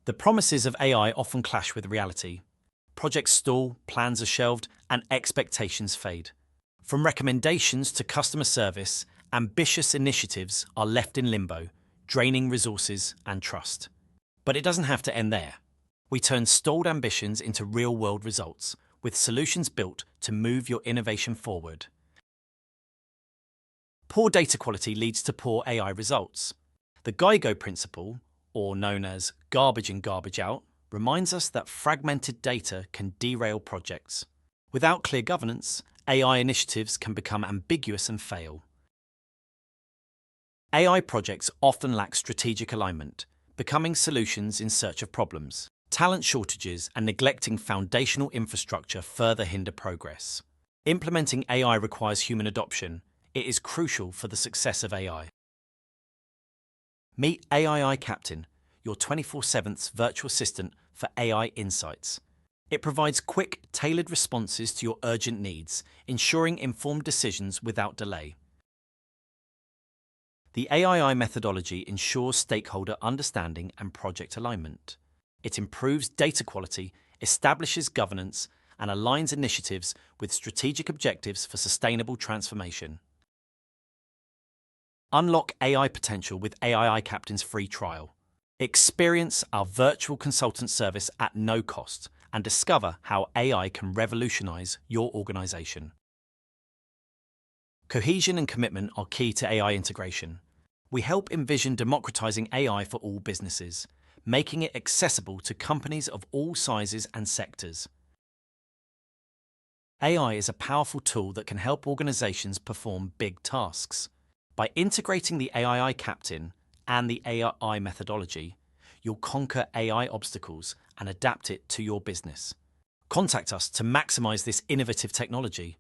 The promises of AI often clash with reality. Projects stall, plans are shelved, and expectations fade. From recommendations to customer service, ambitious initiatives are left in limbo, draining resources and trust. But it doesn't have to end there. We turn stalled ambitions into real-world results, with solutions built to move your innovation forward. Poor data quality leads to poor AI results. The GIGO principle, or known as garbage in, garbage out, reminds us that fragmented data can derail projects. Without clear governance, AI initiatives can become ambiguous and fail. AI projects often lack strategic alignment, becoming solutions in search of problems. Talent shortages and neglecting foundational infrastructure further hinder progress. Implementing AI requires human adoption. It is crucial for the success of AI. Meet Aii Captain, your 24/7 virtual assistant for AI insights. It provides quick, tailored responses to your urgent needs, ensuring informed decisions without delay. The Aii methodology ensures stakeholder understanding and project alignment. It improves data quality, establishes governance, and aligns initiatives with strategic objectives for sustainable transformation. Unlock AI potential with Aii Captain's free trial. Experience our virtual consultant service at no cost and discover how AI can revolutionize your organization. Cohesion and commitment are key to AI integration. We help envision democratizing AI for all businesses, making it accessible to companies of all sizes and sectors. AI is a powerful tool that can help organizations perform big tasks. By integrating the Aii Captain and the Aii methodology, you'll conquer AI obstacles and adapt it to your business. Contact us to maximize this innovative technology